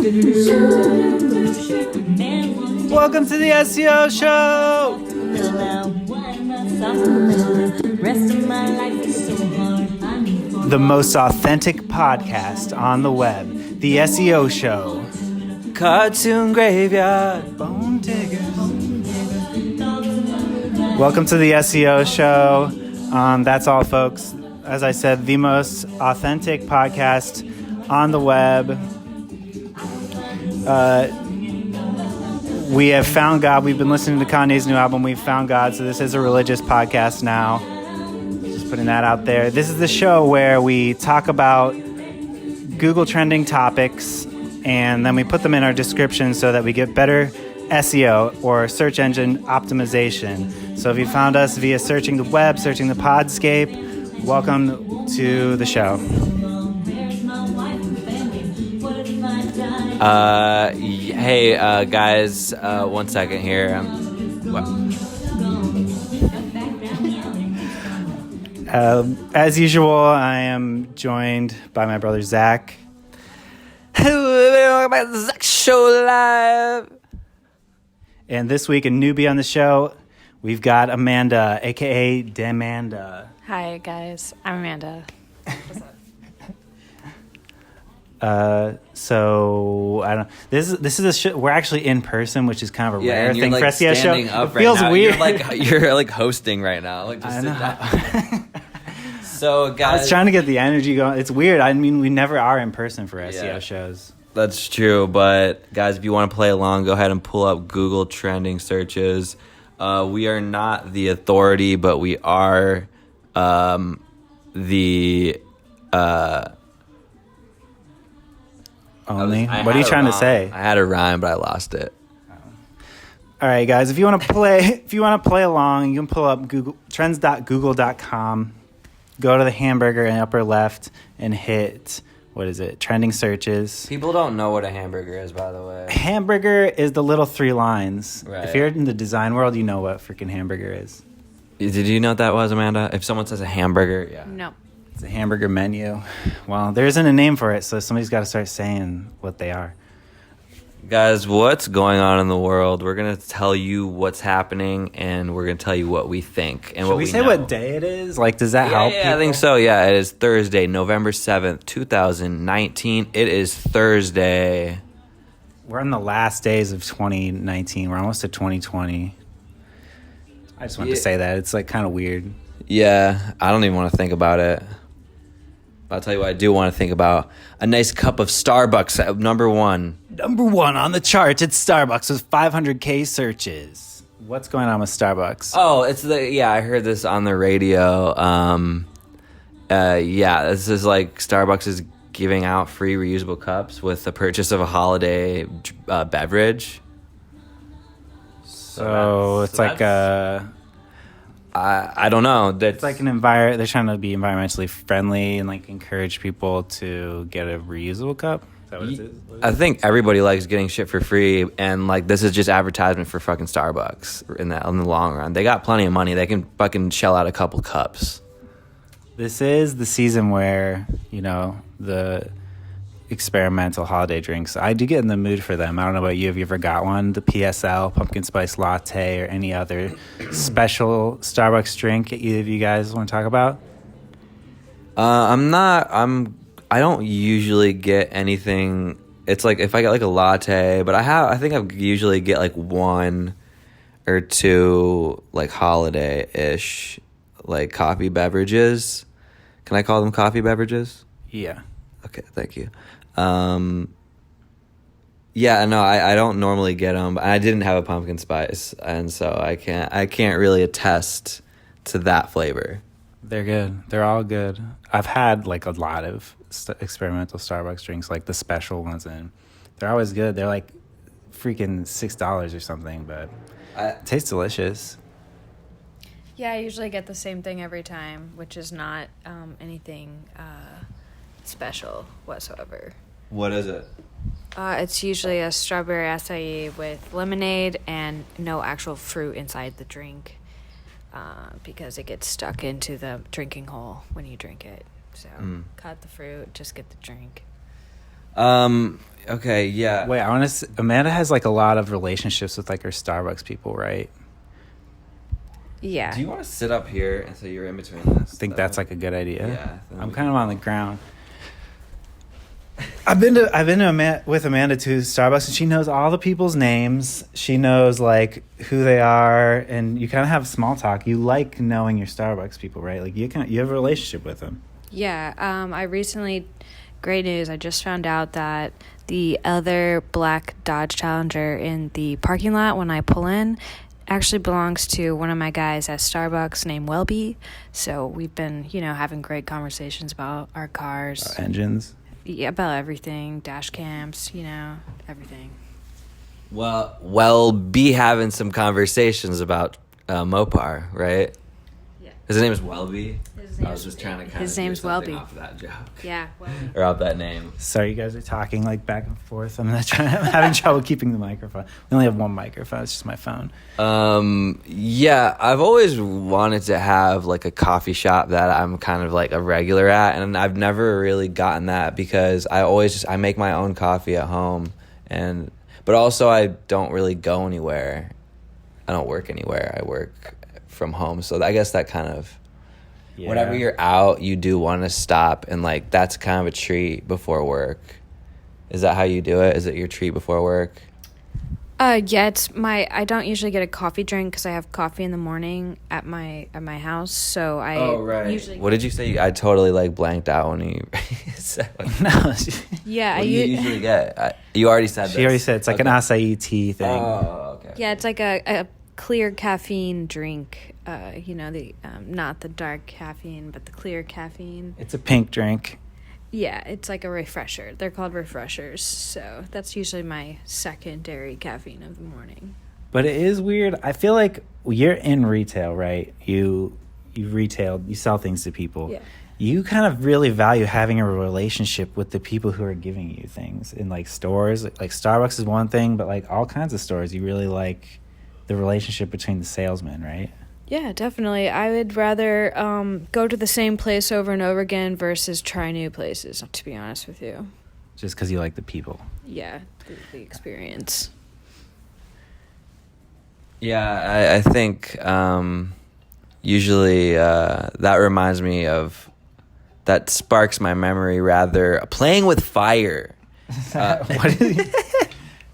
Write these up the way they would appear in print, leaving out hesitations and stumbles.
Welcome to the SEO Show! The most authentic podcast on the web. The SEO Show. Cartoon Graveyard. Bone Diggers. Welcome to the SEO Show. That's all, folks. As I said, the most authentic podcast on the web. We have found God. We've been listening to Kanye's new album. We've found God. So this is a religious podcast now. Just putting that out there. This is the show where we talk about Google trending topics and then we put them in our description so that we get better SEO or search engine optimization. So if you found us via searching the web, searching the podscape, welcome to the show. Hey, guys, 1 second here. As usual, I am joined by my brother Zach. Hello, welcome back to the Zach Show Live. And this week, a newbie on the show, we've got Amanda, a.k.a. Demanda. Hi, guys. I'm Amanda. What's up? So I don't. This is a we're actually in person, which is kind of a rare thing like for SEO show. It feels weird. You're like hosting right now. Like just sit down. So guys, I was trying to get the energy going. It's weird. I mean, we never are in person for SEO shows. That's true, but guys, if you want to play along, go ahead and pull up Google trending searches. We are not the authority, but we are the only. What are you trying to say? I had a rhyme, but I lost it. All right, guys. If you want to play along, you can pull up Google trends.google.com. Go to the hamburger in the upper left and hit, what is it? Trending searches. People don't know what a hamburger is, by the way. Hamburger is the little 3 lines. Right. If you're in the design world, you know what freaking hamburger is. Did you know what that was, Amanda? If someone says a hamburger, yeah. No. It's a hamburger menu. Well, there isn't a name for it, so somebody's got to start saying what they are. Guys, what's going on in the world? We're going to tell you what's happening, and we're going to tell you what we think and Should what we we say know. what day it is? Like, does that help? Yeah, I think so. Yeah, it is Thursday, November 7th, 2019. It is Thursday. We're in the last days of 2019. We're almost to 2020. I just wanted to say that. It's like kind of weird. Yeah, I don't even want to think about it. I'll tell you what I do want to think about. A nice cup of Starbucks at number 1. Number 1 on the charts, it's Starbucks with 500K searches. What's going on with Starbucks? Oh, I heard this on the radio. This is like Starbucks is giving out free reusable cups with the purchase of a holiday beverage. So it's like I don't know. It's like they're trying to be environmentally friendly and like encourage people to get a reusable cup. Is that what it is? I think everybody likes getting shit for free, and like this is just advertisement for fucking Starbucks in the long run. They got plenty of money. They can fucking shell out a couple cups. This is the season where, the experimental holiday drinks. I do get in the mood for them. I don't know about you. Have you ever got one? The PSL, pumpkin spice latte, or any other special Starbucks drink either of you guys want to talk about? I don't usually get anything. It's like if I get like a latte, but I think I usually get like 1 or 2 like holiday-ish like coffee beverages. Can I call them coffee beverages? Yeah. Okay, thank you. I don't normally get them. I didn't have a pumpkin spice, and so I can't really attest to that flavor. They're good. They're all good. I've had like a lot of experimental Starbucks drinks, like the special ones, and they're always good. They're like freaking $6 or something, but it tastes delicious. Yeah, I usually get the same thing every time, which is not anything special whatsoever. What is it? It's usually a strawberry acai with lemonade and no actual fruit inside the drink because it gets stuck into the drinking hole when you drink it. So cut the fruit, just get the drink. Okay, yeah. Wait, I want to. Amanda has like a lot of relationships with like her Starbucks people, right? Yeah. Do you want to sit up here and so you're in between this? I think that's like a good idea. Yeah. I'm kind of on the ground. I've been to with Amanda to Starbucks, and she knows all the people's names. She knows like who they are, and you kind of have small talk. You like knowing your Starbucks people, right? Like you have a relationship with them. Yeah. I recently, great news. I just found out that the other black Dodge Challenger in the parking lot when I pull in actually belongs to one of my guys at Starbucks named Welby. So we've been, having great conversations about our cars. Engines. Yeah, about everything, dash cams, everything. Well, be having some conversations about Mopar, right? Yeah. His name is Welby. Name's, I was just trying to kind his of name's do something Welby. off of that joke. Yeah, Welby. Or off that name. Sorry, you guys are talking like back and forth. I'm having trouble keeping the microphone. We only have one microphone. It's just my phone. Yeah, I've always wanted to have like a coffee shop that I'm kind of like a regular at, and I've never really gotten that because I make my own coffee at home, but also I don't really go anywhere. I don't work anywhere. I work from home, so I guess that kind of. Yeah. Whenever you're out, you do want to stop, and like that's kind of a treat before work. Is that how you do it? Is it your treat before work? Yeah, I don't usually get a coffee drink because I have coffee in the morning at my house. So I usually. What did you say? I totally like blanked out when you said. No. Yeah, what do you usually get? You already said. She already said it's like an acai tea thing. Oh, okay. Yeah, it's like a clear caffeine drink. Not the dark caffeine, but the clear caffeine. It's a pink drink. Yeah, it's like a refresher. They're called refreshers. So that's usually my secondary caffeine of the morning. But it is weird. I feel like you're in retail, right? You sell things to people. Yeah. You kind of really value having a relationship with the people who are giving you things in like stores. Like Starbucks is one thing, but like all kinds of stores, you really like the relationship between the salesmen, right? Yeah, definitely. I would rather go to the same place over and over again versus try new places, to be honest with you. Just because you like the people. Yeah, the experience. Yeah, I think usually that reminds me of, that sparks my memory rather, playing with fire.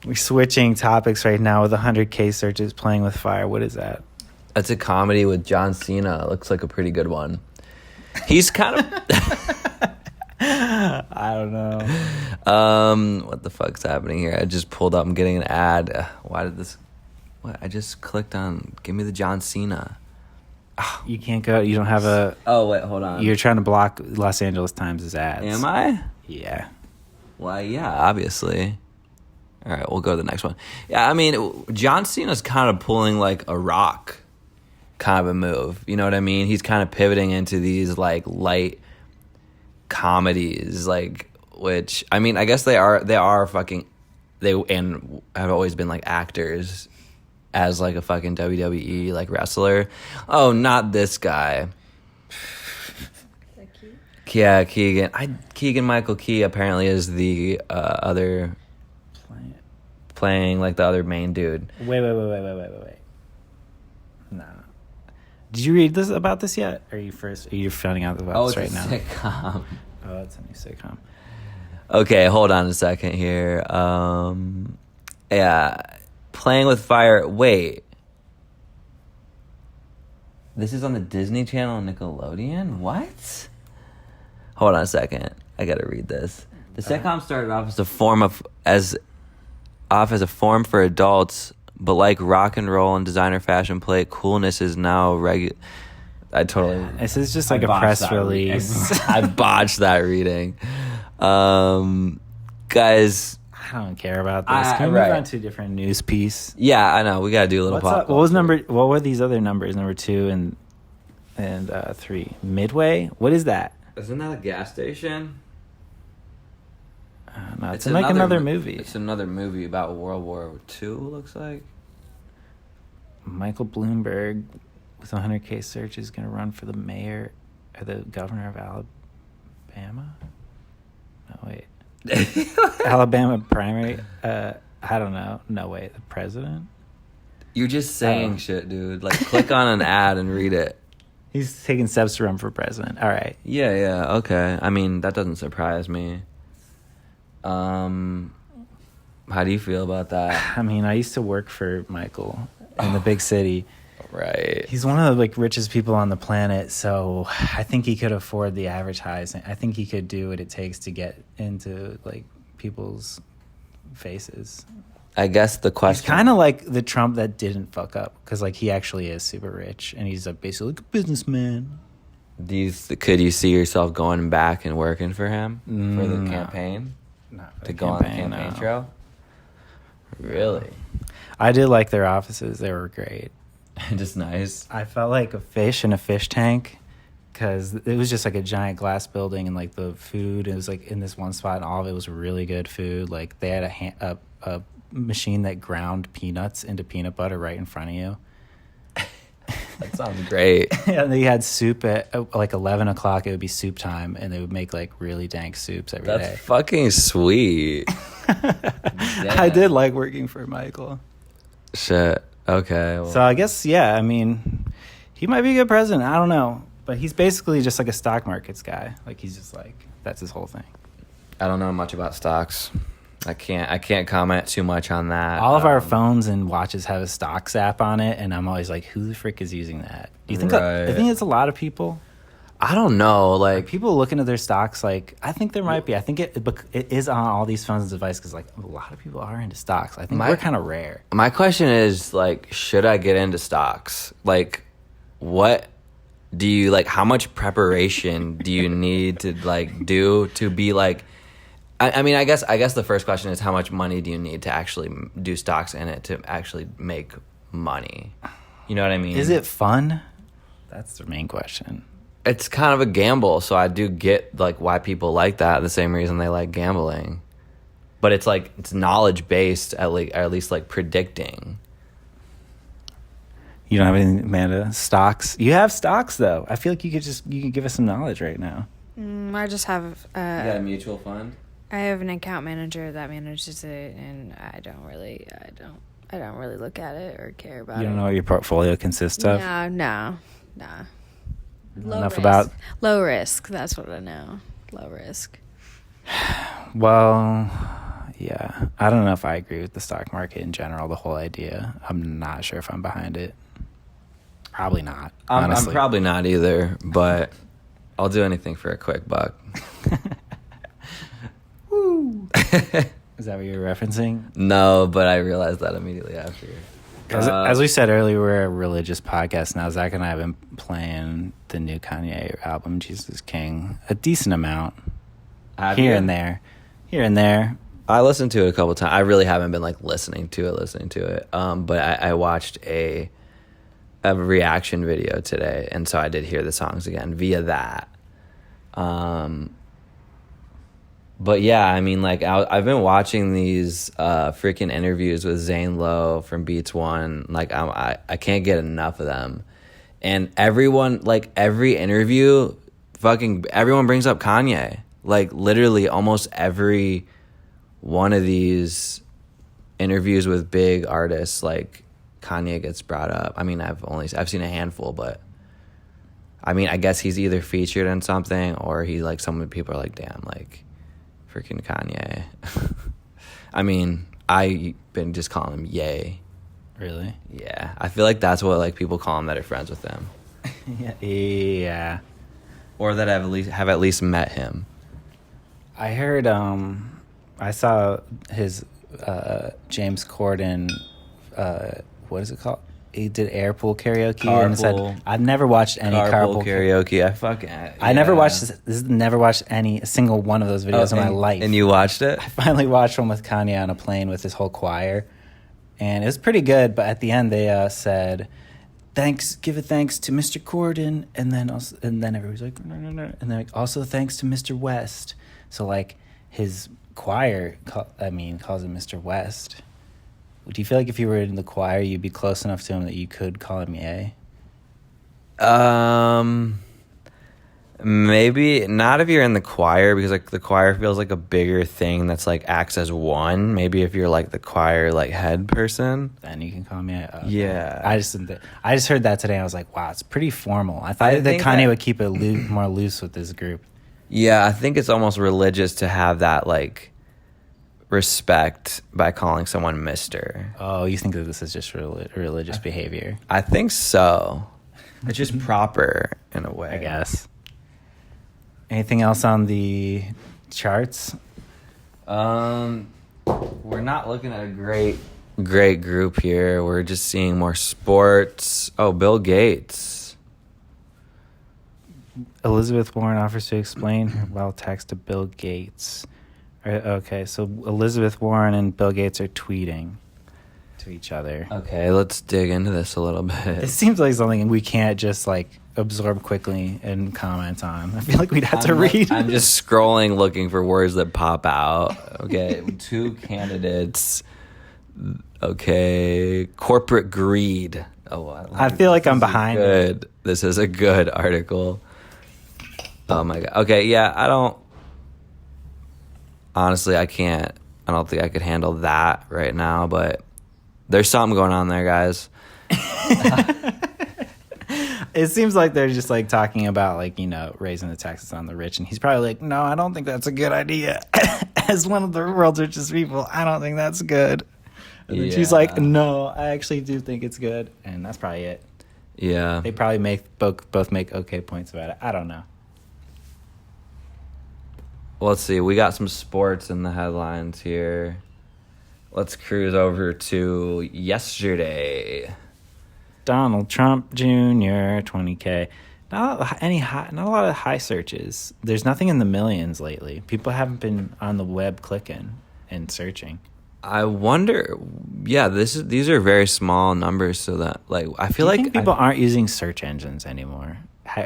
We're switching topics right now with 100K searches. Playing with fire. What is that? That's a comedy with John Cena. It looks like a pretty good one. He's kind of... I don't know. What the fuck's happening here? I just pulled up. I'm getting an ad. Why did this... What? I just clicked on... Give me the John Cena. Oh. You can't go... You don't have a... Oh, wait. Hold on. You're trying to block Los Angeles Times' ads. Am I? Yeah. Why, yeah, obviously. All right, we'll go to the next one. Yeah, I mean, John Cena's kind of pulling like a Rock kind of a move. You know what I mean? He's kind of pivoting into these like light comedies, like, which, I mean, I guess they are fucking, and have always been like actors as like a fucking WWE like wrestler. Oh, not this guy. Yeah, Keegan Michael Key apparently is the other playing like the other main dude. Wait. No. Did you read about this yet? Are you finding out about this right now? Oh, it's a sitcom. Oh, it's a new sitcom. Okay, hold on a second here. Yeah, Playing with Fire. Wait. This is on the Disney Channel and Nickelodeon? What? Hold on a second. I gotta read this. The sitcom started off as a form for adults, but like rock and roll and designer fashion play, coolness is now regular. This is just like a press release. I botched that reading. Guys, I don't care about this. Can we move on to a different news piece? Yeah, I know. We gotta do a little pop. What were these other numbers? Number 2 and 3. Midway? What is that? Isn't that a gas station? No, it's like another movie. It's another movie about World War II, looks like. Michael Bloomberg, with 100K search, is going to run for the mayor or the governor of Alabama? No, wait. Alabama primary. I don't know. No way. The president? You're just saying shit, dude. Like, click on an ad and read it. He's taking steps to run for president. All right. Yeah, okay. I mean, that doesn't surprise me. How do you feel about that? I mean, I used to work for Michael in the big city. Right. He's one of the like richest people on the planet, so I think he could afford the advertising. I think he could do what it takes to get into like people's faces. I guess the question... He's kind of like the Trump that didn't fuck up, because like he actually is super rich and he's basically like a businessman. Could you see yourself going back and working for him for the campaign? Not for To the go on the campaign no. trail? Really? I did like their offices. They were great. Just nice. I felt like a fish in a fish tank, because it was just like a giant glass building, and like the food, it was like in this one spot and all of it was really good food. Like they had a machine that ground peanuts into peanut butter right in front of you. That sounds great. And they had soup at like 11 o'clock. It would be soup time, and they would make like really dank soups every day. That's fucking sweet. I did like working for Michael. Shit. Okay. Well. So I guess, yeah, I mean, he might be a good president. I don't know. But he's basically just like a stock markets guy. Like he's just like, that's his whole thing. I don't know much about stocks. I can't comment too much on that. All of our phones and watches have a stocks app on it, and I'm always like, who the frick is using that? Do you think Right. I think it's a lot of people? I don't know. Like Like, people looking at their stocks, like I think there might be. I think it is on all these phones and devices, because like a lot of people are into stocks. I think we're kind of rare. my question is, like, should I get into stocks? Like, what do you, like, how much preparation do you need to, like, do to be, like, I mean, I guess the first question is, how much money do you need to actually do stocks in it to actually make money? You know what I mean? Is it fun? That's the main question. It's kind of a gamble, so I do get like why people like that. The same reason they like gambling, but it's like it's knowledge based, at least like predicting. You don't have any, Amanda, stocks? You have stocks though. I feel like you could give us some knowledge right now. I just have You got a mutual fund? I have an account manager that manages it, and I don't really look at it or care about it. You don't know what your portfolio consists of? No. Enough about low risk. That's what I know. Low risk. Well, yeah. I don't know if I agree with the stock market in general, the whole idea. I'm not sure if I'm behind it. Probably not, I'm honestly. probably not either, but I'll do anything for a quick buck. Woo! Is that what you're referencing? No, but I realized that immediately after. As we said earlier, we're a religious podcast now. Zach and I have been playing the new Kanye album, Jesus King, a decent amount. Here and there. I listened to it a couple times. I really haven't been like listening to it. But I watched a reaction video today, and so I did hear the songs again via that. But yeah, I mean, like I've been watching these freaking interviews with Zane Lowe from Beats One. Like I can't get enough of them, and everyone, like every interview, everyone brings up Kanye. Like literally almost every one of these interviews with big artists, like Kanye gets brought up. I mean, I've seen a handful, but I mean, I guess he's either featured in something or he like some people are like, damn, like freaking Kanye. I mean, I've been just calling him Ye. Really? Yeah, I feel like that's what like people call him that are friends with him. Yeah. Or that have at least met him. I heard, I saw his James Corden, what is it called? He did airpool karaoke and said, I've never watched any carpool karaoke. I never watched a single one of those videos in my life. And you watched it? I finally watched one with Kanye on a plane with his whole choir, and it was pretty good. But at the end, they said, give a thanks to Mr. Corden, and then everybody's like, no, and they're like, also thanks to Mr. West. So like his choir, calls him Mr. West. Do you feel like if you were in the choir, you'd be close enough to him that you could call him Ye? Maybe not if you're in the choir, because like the choir feels like a bigger thing that's like acts as one. Maybe if you're like the choir like head person, then you can call me. Okay. Yeah. I just heard that today. I was like, wow, it's pretty formal. I thought that think Kanye that- would keep it more loose with this group. Yeah, I think it's almost religious to have that like respect by calling someone Mr. Oh, you think that this is just religious behavior? I think so. It's just proper in a way, I guess. Anything else on the charts? We're not looking at a great group here. We're just seeing more sports. Oh, Bill Gates. Elizabeth Warren offers to explain her wealth tax to Bill Gates. Okay, so Elizabeth Warren and Bill Gates are tweeting to each other. Okay, let's dig into this a little bit. It seems like something we can't just like absorb quickly and comment on. I feel like we'd have to read. I'm just scrolling looking for words that pop out. Okay, 2 candidates. Okay, corporate greed. Oh, I feel like I'm behind. Good. This is a good article. Oh my god. Okay, yeah, I don't. Honestly, I can't. I don't think I could handle that right now, but there's something going on there, guys. It seems like they're just like talking about like, you know, raising the taxes on the rich, and he's probably like, no, I don't think that's a good idea. As one of the world's richest people, I don't think that's good. And then she's like, no, I actually do think it's good, and that's probably it. Yeah. They probably both make okay points about it. I don't know. Let's see. We got some sports in the headlines here. Let's cruise over to yesterday. Donald Trump Jr. 20K. Not a lot of high searches. There's nothing in the millions lately. People haven't been on the web clicking and searching. I wonder. Yeah, these are very small numbers, so that like I feel like think people aren't using search engines anymore.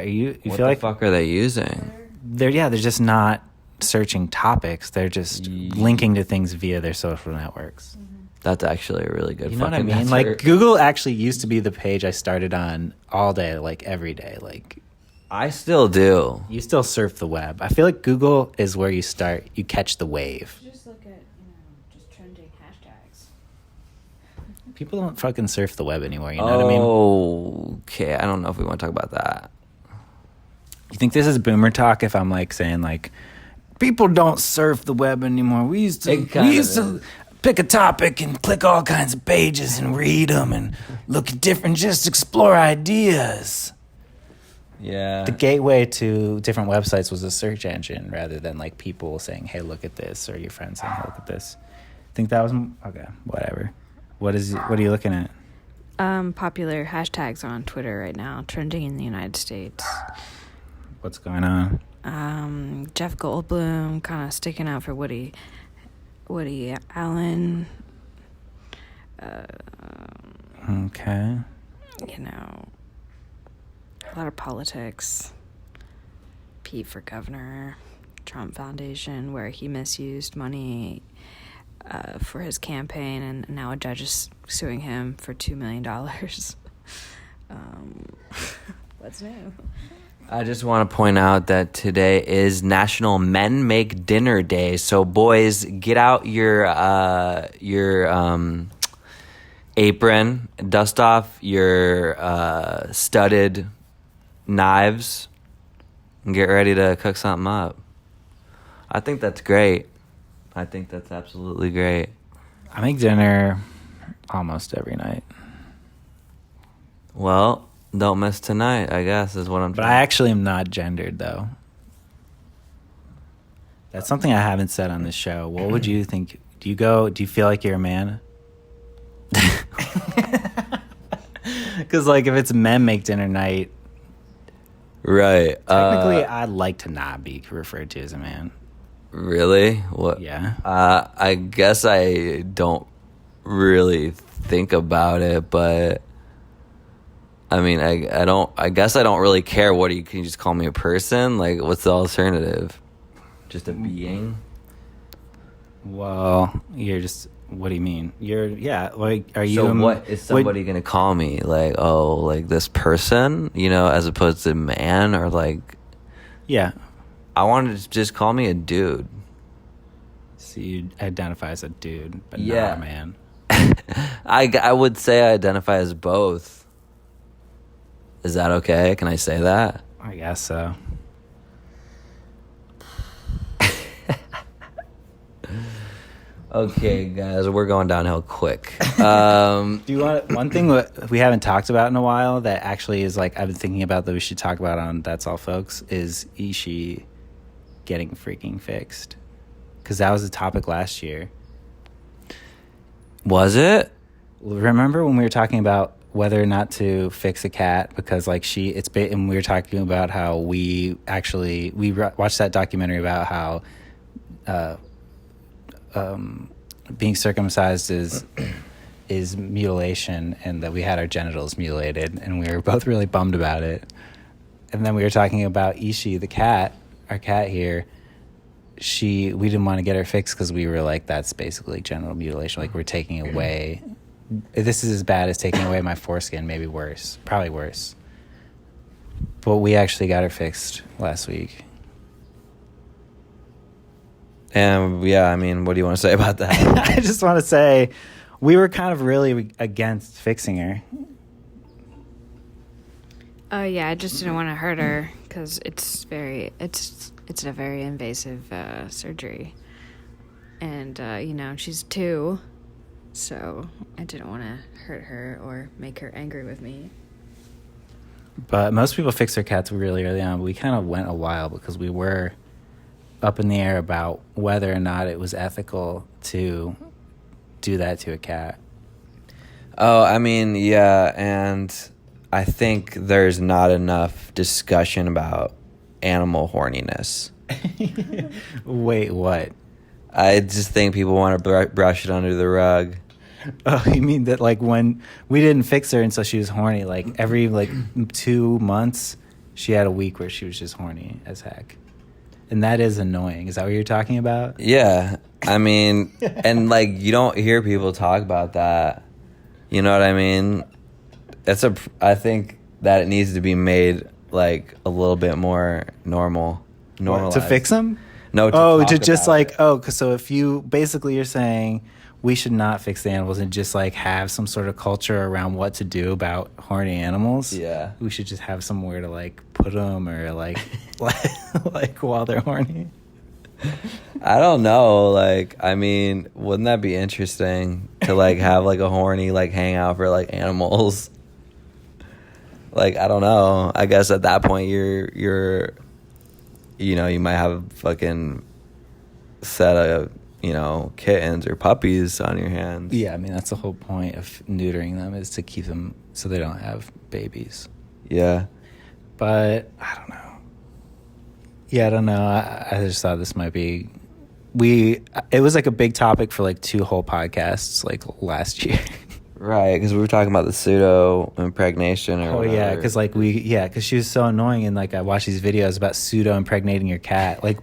You what feel the like fuck are they using? they're just not searching topics. They're just linking to things via their social networks. That's actually a really good. You know what I fucking mean? answer. Like Google actually used to be the page I started on all day, like every day. Like I still do. you still surf the web. I feel like Google is where you start. You catch the wave. Just look at, just trending hashtags. People don't fucking surf the web anymore. You know what I mean? Okay, I don't know if we want to talk about that. You think this is boomer talk if I'm like saying like people don't surf the web anymore? We used to pick a topic and click all kinds of pages and read them and look at different, just explore ideas. Yeah. The gateway to different websites was a search engine rather than like people saying, hey, look at this, or your friends saying, hey, look at this. Think that was okay, whatever. What are you looking at? Popular hashtags on Twitter right now, trending in the United States. What's going on? Jeff Goldblum kind of sticking out for Woody Allen. Okay. A lot of politics. Pete for governor. Trump Foundation, where he misused money for his campaign, and now a judge is suing him for $2 million. What's new? I just want to point out that today is National Men Make Dinner Day. So boys, get out your apron, dust off your studded knives, and get ready to cook something up. I think that's great. I think that's absolutely great. I make dinner almost every night. Well, don't miss tonight, I guess, is what I'm But trying. I actually am not gendered, though. That's something I haven't said on this show. What would you think? Do you feel like you're a man? Because, like, if it's men make dinner night, Right. technically, I'd like to not be referred to as a man. Really? What? Yeah. I guess I don't really think about it, but I mean, I guess I don't really care. Can you just call me a person? Like, what's the alternative? Just a being? Well, what do you mean? Are you... So what is somebody going to call me? Like, oh, like this person, as opposed to man, or like Yeah. I wanted to just call me a dude. So you identify as a dude, but not Yeah. a man. I would say I identify as both. Is that okay? Can I say that? I guess so. Okay, guys, we're going downhill quick. Do you want one thing that we haven't talked about in a while that actually is like I've been thinking about that we should talk about on That's All Folks is Ishii getting freaking fixed, because that was a topic last year. Was it? Remember when we were talking about whether or not to fix a cat because like and we were talking about how we watched that documentary about how being circumcised is mutilation, and that we had our genitals mutilated, and we were both really bummed about it. And then we were talking about Ishii, the cat, our cat here. We didn't want to get her fixed because we were like, that's basically genital mutilation. Like, we're taking away. This is as bad as taking away my foreskin, maybe worse, probably worse. But we actually got her fixed last week. And yeah, I mean, what do you want to say about that? I just want to say we were kind of really against fixing her. Yeah, I just didn't want to hurt her because it's a very invasive surgery, and she's 2, so I didn't want to hurt her or make her angry with me. But most people fix their cats really early on. But we kind of went a while because we were up in the air about whether or not it was ethical to do that to a cat. Oh, I mean, yeah, and I think there's not enough discussion about animal horniness. Wait, what? I just think people want to brush it under the rug. Oh, you mean that like when we didn't fix her until she was horny, like every 2 months she had a week where she was just horny as heck. And that is annoying. Is that what you're talking about? Yeah. I mean, and like you don't hear people talk about that. You know what I mean? I think that it needs to be made like a little bit more normalized. To fix them? No. So if you're saying we should not fix the animals and just like have some sort of culture around what to do about horny animals. Yeah. We should just have somewhere to like put them or like like while they're horny. I don't know. Like, I mean, wouldn't that be interesting to like have like a horny like hangout for like animals? Like, I don't know. I guess at that point you're you might have a fucking set of kittens or puppies on your hands. Yeah, I mean that's the whole point of neutering them is to keep them so they don't have babies. Yeah. But I don't know. Yeah, I don't know. I just thought this might be it was like a big topic for like 2 whole podcasts like last year. Right, because we were talking about the pseudo impregnation or whatever. Yeah, because she was so annoying, and like I watch these videos about pseudo impregnating your cat, like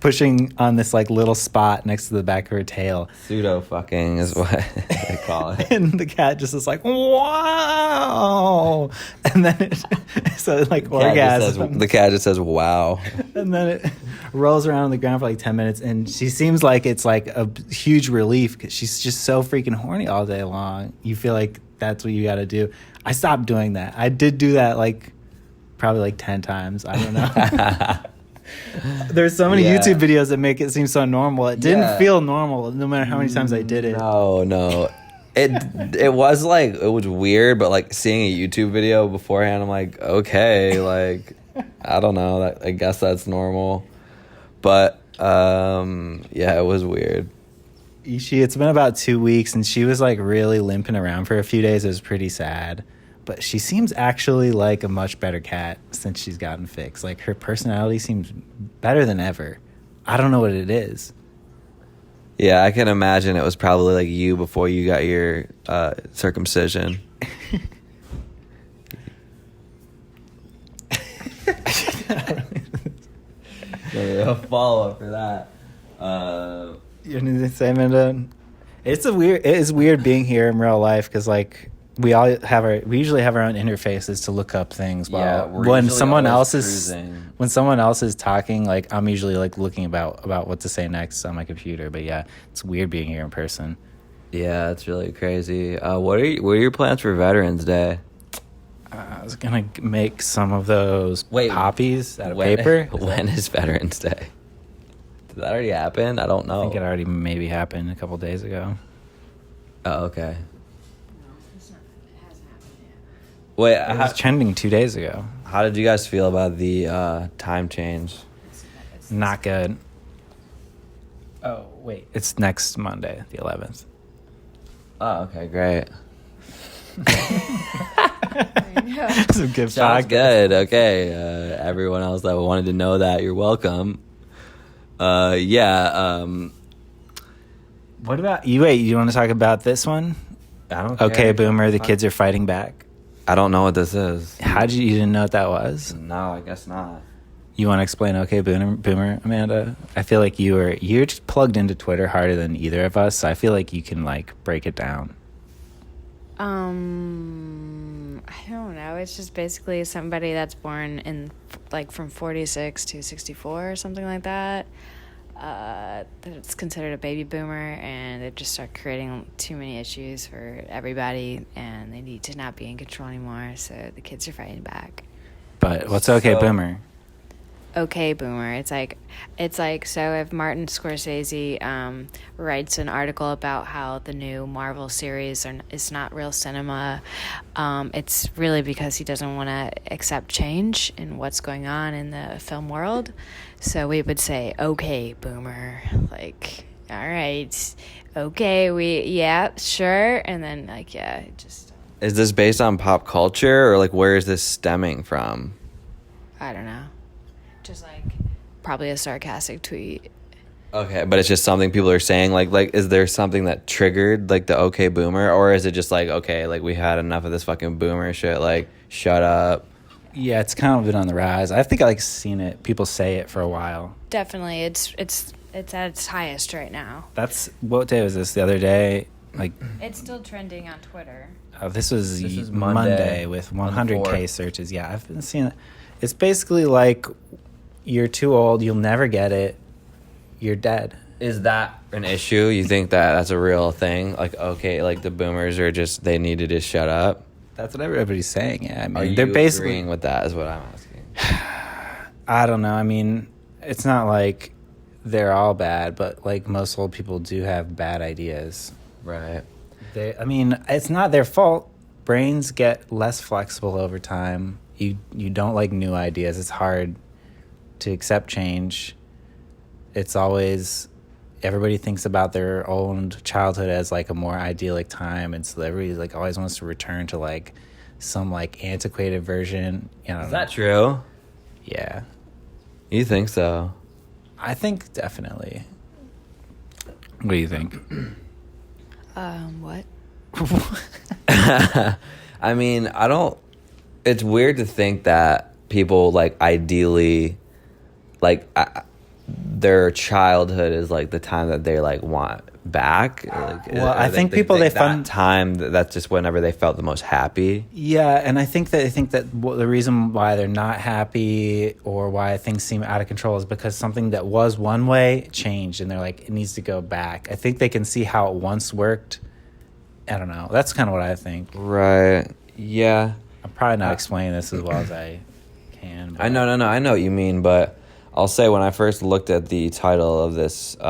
pushing on this like little spot next to the back of her tail. Pseudo fucking is what they call it. And the cat just is like, wow, and then orgasms. The cat just says wow, and then it rolls around on the ground for like 10 minutes, and she seems like it's like a huge relief because she's just so freaking horny all day long. You feel like that's what you got to do. I stopped doing that. I did do that like probably like 10 times. I don't know. There's so many YouTube videos that make it seem so normal. It didn't feel normal no matter how many times I did it. No. It was like, it was weird, but like seeing a YouTube video beforehand, I'm like, okay, like, I don't know. I guess that's normal. But it was weird. It's been about 2 weeks, and she was like really limping around for a few days. It was pretty sad, but she seems actually like a much better cat since she's gotten fixed. Like her personality seems better than ever. I don't know what it is. Yeah, I can imagine it was probably like you before you got your circumcision. A follow-up for that. You need to say, Amanda? It is weird being here in real life because like we usually have our own interfaces to look up things. Yeah, While we're when usually someone always else is cruising. when someone else is talking, like I'm usually like looking about what to say next on my computer. But yeah, it's weird being here in person. Yeah, it's really crazy. What are your plans for Veterans Day? I was gonna make some of those Wait, poppies out of paper. When is Veterans Day? Did that already happen? I don't know. I think it already maybe happened a couple days ago. Oh, okay. It hasn't happened yet. Wait, It was trending 2 days ago. how did you guys feel about the time change? Not good. Oh wait, it's next Monday, the 11th. Oh, okay, great. Some good Sounds podcast. good. Okay, everyone else that wanted to know that, you're welcome. Yeah. What about you? Wait, you want to talk about this one? I don't. Okay, care. Boomer, the kids are fighting back. I don't know what this is. You didn't know what that was? No, I guess not. You want to explain Okay, Boomer, Amanda? I feel like you're just plugged into Twitter harder than either of us, so I feel like you can like break it down. I don't know. It's just basically somebody that's born in like from 46 to 64 or something like that. That it's considered a baby boomer, and it just start creating too many issues for everybody, and they need to not be in control anymore. So the kids are fighting back. But what's Okay, So- Boomer? Okay, boomer. It's like so if Martin Scorsese writes an article about how the new Marvel series is not real cinema, it's really because he doesn't want to accept change in what's going on in the film world. So we would say, okay, boomer, like, all right, okay, yeah, sure, and then like, yeah, it just, Is this based on pop culture, or like where is this stemming from? I don't know, just like probably a sarcastic tweet. Okay, but it's just something people are saying. Like, is there something that triggered like the okay boomer, or is it just like, okay, like we had enough of this fucking boomer shit? Like, shut up. Yeah, it's kind of been on the rise. I think I like seen it. People say it for a while. Definitely, it's at its highest right now. That's what day was this? The other day, like It's still trending on Twitter. this was This is Monday Monday with on the 100K 4th. searches. Yeah, I've been seeing it. It's basically like you're too old, you'll never get it, you're dead. Is that an issue? You think that that's a real thing? Like, okay, like the boomers are just, they need to just shut up? That's what everybody's saying. Yeah, I mean, Are you they're basically agreeing with that is what I'm asking. I don't know. I mean, it's not like they're all bad, but like most old people do have bad ideas. Right. I mean, it's not their fault. Brains get less flexible over time. You don't like new ideas. It's hard to accept change. It's always everybody thinks about their own childhood as like a more idyllic time, and so everybody like always wants to return to like some like antiquated version. You know? Is that true? Yeah, You think so? I think definitely. What do you think? What? I mean, I don't. It's weird to think that people like ideally, like their childhood is like the time that they like want back. Like, Well, I think people they that fun time that's just whenever they felt the most happy. Yeah, and I think that the reason why they're not happy or why things seem out of control is because something that was one way changed, and they're like, it needs to go back. I think they can see how it once worked. I don't know. That's kind of what I think. Right. Yeah. I'm probably not explaining this as well as I can. But I know. No. I know what you mean, but I'll say when I first looked at the title of this search,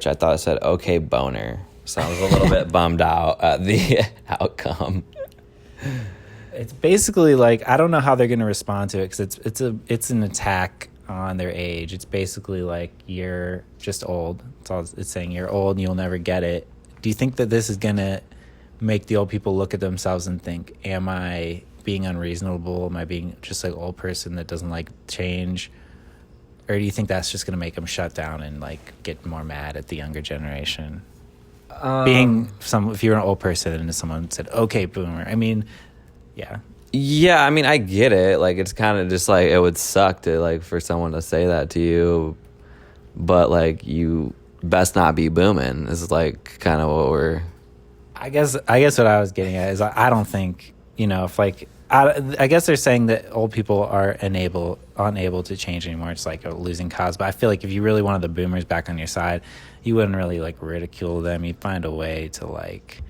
I thought it said "Okay Boner," so I was a little bit bummed out at the outcome. It's basically like I don't know how they're going to respond to it because it's an attack on their age. It's basically like you're just old. It's all it's saying. You're old and you'll never get it. Do you think that this is going to make the old people look at themselves and think, am I being unreasonable? Am I being just like an old person that doesn't like change? Or do you think that's just going to make them shut down and like get more mad at the younger generation? If you're an old person and someone said, okay, boomer. I mean, yeah. Yeah, I mean, I get it. Like, it's kind of just like it would suck to like for someone to say that to you, but like you best not be booming. This is like kind of what we're I guess what I was getting at is I don't think, if like I guess they're saying that old people are unable to change anymore. It's like a losing cause. But I feel like if you really wanted the boomers back on your side, you wouldn't really like ridicule them. You'd find a way to like,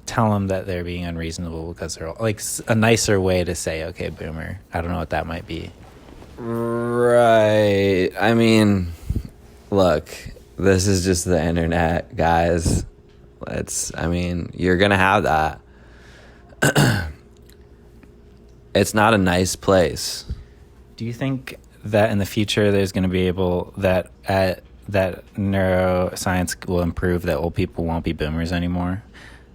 tell them that they're being unreasonable because they're like a nicer way to say, okay, boomer. I don't know what that might be. Right. I mean, look, this is just the internet, guys. You're going to have that. It's not a nice place. Do you think that in the future there's going to be that neuroscience will improve, that old people won't be boomers anymore?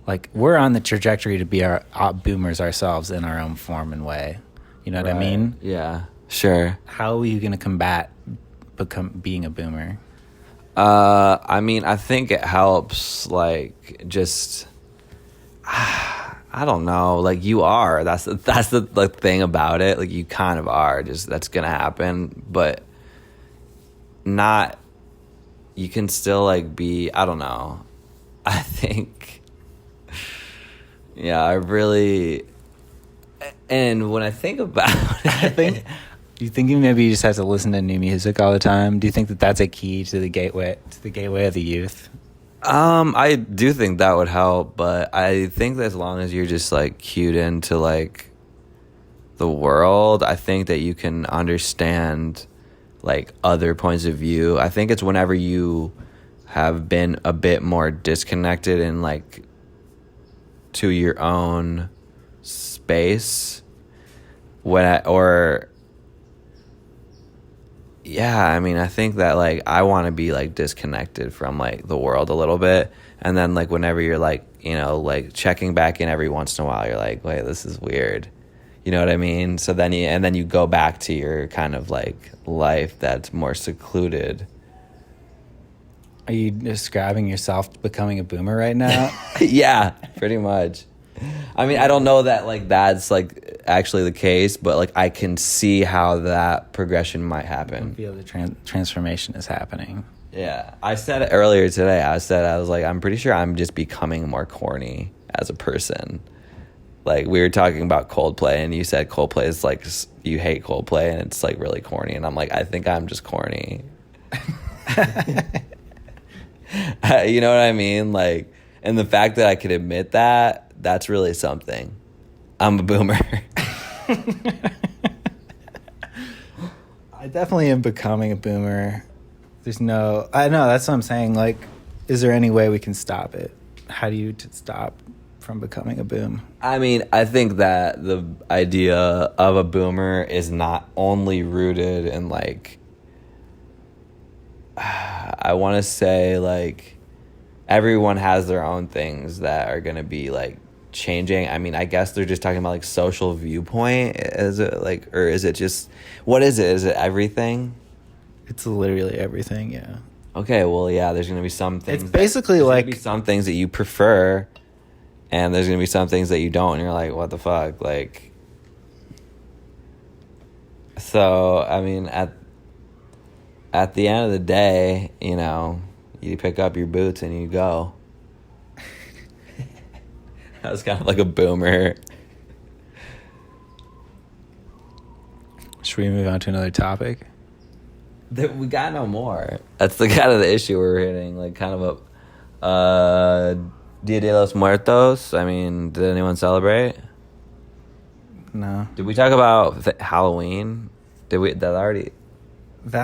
Like, we're on the trajectory to be our boomers ourselves in our own form and way. You know what I mean? Yeah, sure. How are you going to combat being a boomer? I think it helps, like, just... I don't know. Like, you are. That's the like thing about it. Like, you kind of are. Just that's gonna happen, but not. You can still like be. I don't know. I think. Yeah, I really. And when I think about it, do you think maybe you just have to listen to new music all the time? Do you think that that's a key to the gateway of the youth? I do think that would help, but I think that as long as you're just like cued into like the world, I think that you can understand like other points of view. I think it's whenever you have been a bit more disconnected in like to your own space I think that like I want to be like disconnected from like the world a little bit, and then like whenever you're like like checking back in every once in a while, you're like, wait, this is weird, you know what I mean? So then you go back to your kind of like life that's more secluded. Are you describing yourself becoming a boomer right now? Yeah, pretty much. I mean, I don't know that like that's like actually the case, but like I can see how that progression might happen. I feel the transformation is happening. Yeah, I said it earlier today. I was like, I'm pretty sure I'm just becoming more corny as a person. Like, we were talking about Coldplay, and you said Coldplay is like, you hate Coldplay, and it's like really corny. And I'm like, I think I'm just corny. You know what I mean? Like, and the fact that I could admit that, that's really something. I'm a boomer. I definitely am becoming a boomer. I know, that's what I'm saying. Like, is there any way we can stop it? How do you stop from becoming a boom? I mean, I think that the idea of a boomer is not only rooted in like, I want to say like, everyone has their own things that are going to be like changing. I mean, I guess they're just talking about like social viewpoint. Is it like, or is it just, what is it? Is it everything? It's literally everything, yeah. Okay, well, yeah, there's going to be some things. It's basically like, be some things that you prefer, and there's going to be some things that you don't, and you're like, what the fuck? Like, so, I mean, at the end of the day, you pick up your boots and you go. That was kind of like a boomer. Should we move on to another topic? We got no more. That's the kind of the issue we're hitting. Like, kind of a Dia de los Muertos. I mean, did anyone celebrate? No. Did we talk about Halloween? That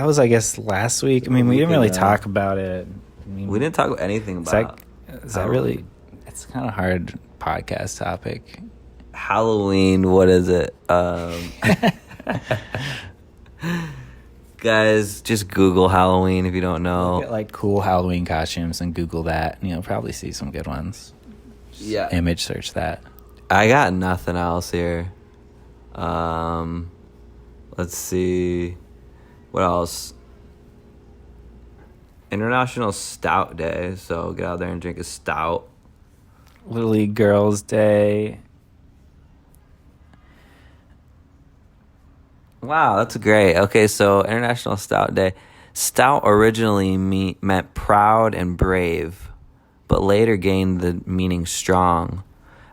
was, I guess, last week. I mean, we didn't really talk about it. I mean, we didn't talk about anything about is that really... It's kind of hard podcast topic. Halloween, what is it? Guys, just Google Halloween if you don't know. Get like cool Halloween costumes and Google that, and you'll probably see some good ones. Yeah. Image search that. I got nothing else here. Let's see. What else? International Stout Day, so get out there and drink a stout. Little League Girls Day. Wow, that's great. Okay, so International Stout Day. Stout originally meant proud and brave. but later gained the meaning strong.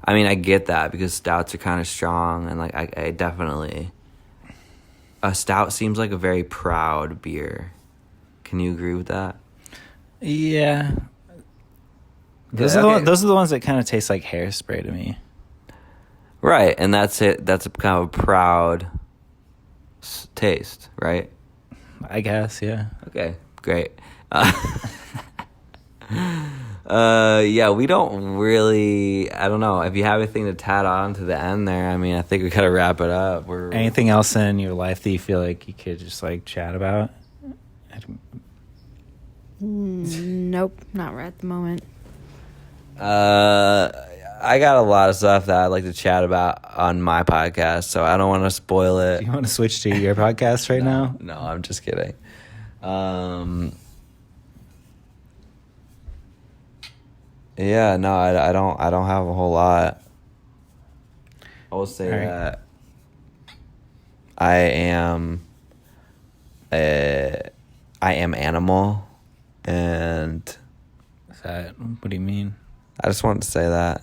I mean, I get that because stouts are kind of strong, and like I definitely, a stout seems like a very proud beer. Can you agree with that? Yeah. Those are the ones that kind of taste like hairspray to me. Right, and that's it. That's a kind of a proud taste, right? I guess, yeah. Okay, great. Yeah, we don't really. I don't know if you have anything to tat on to the end there. I mean, I think we gotta wrap it up. Anything else in your life that you feel like you could just like chat about? Nope, not right at the moment. I got a lot of stuff that I'd like to chat about on my podcast, so I don't want to spoil it. Do you want to switch to your podcast right now? No, I'm just kidding. Yeah, no, I don't have a whole lot. I will say that I am animal, and What do you mean? I just wanted to say that.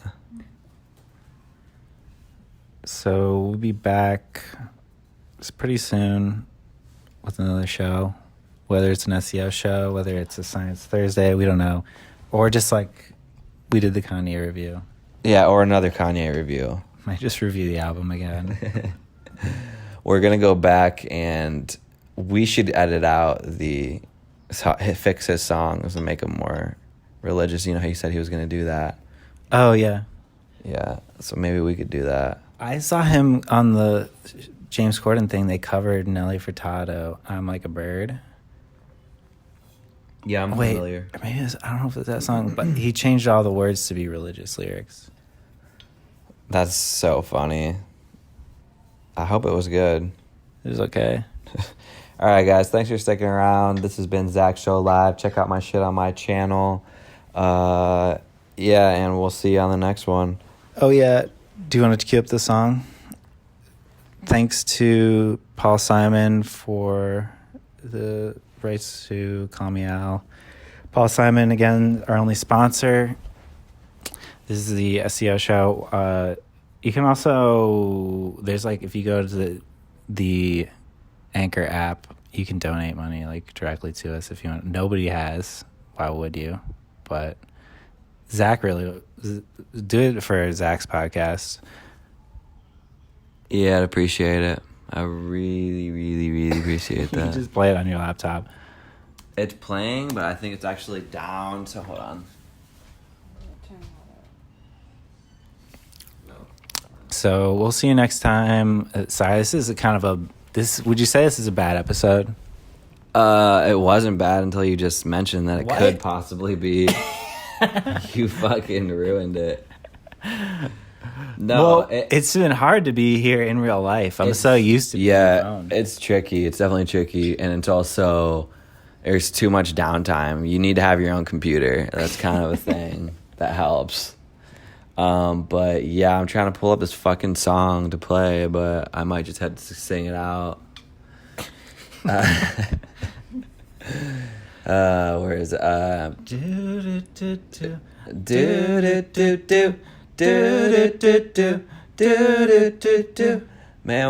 So we'll be back pretty soon with another show, whether it's an SEO show, whether it's a Science Thursday, we don't know, or just like we did the Kanye review. Yeah, or another Kanye review. Might just review the album again. We're gonna go back and we should edit out fix his songs and make them more religious. You know how he said he was gonna do that. Oh yeah, yeah. So maybe we could do that. I saw him on the James Corden thing. They covered Nelly Furtado. I'm Like a Bird. Yeah, I'm familiar. Maybe I don't know if it's that song, but he changed all the words to be religious lyrics. That's so funny. I hope it was good. It was okay. All right, guys. Thanks for sticking around. This has been Zach Show Live. Check out my shit on my channel. Yeah, and we'll see you on the next one. Oh, yeah. Do you want to cue up the song? Thanks to Paul Simon for the rights to Call Me Al. Paul Simon, again, our only sponsor. This is the SEO show. You can also, there's like, if you go to the Anchor app, you can donate money like directly to us if you want. Nobody has. Why would you? But Zach really, do it for Zach's podcast. Yeah, I'd appreciate it. I really, really, really appreciate that. You just play it on your laptop. It's playing, but I think it's actually down, so hold on. So we'll see you next time. Sorry, this is would you say this is a bad episode? It wasn't bad until you just mentioned that it What? could possibly be. You fucking ruined it. No, Well, it's been hard to be here in real life. I'm so used to being on the phone. it's tricky. It's definitely tricky, and it's also there's too much downtime. You need to have your own computer. That's kind of a thing that helps. But yeah, I'm trying to pull up this fucking song to play, but I might just have to sing it out. Where is it? Do do do do do do do do do do do do do. Man.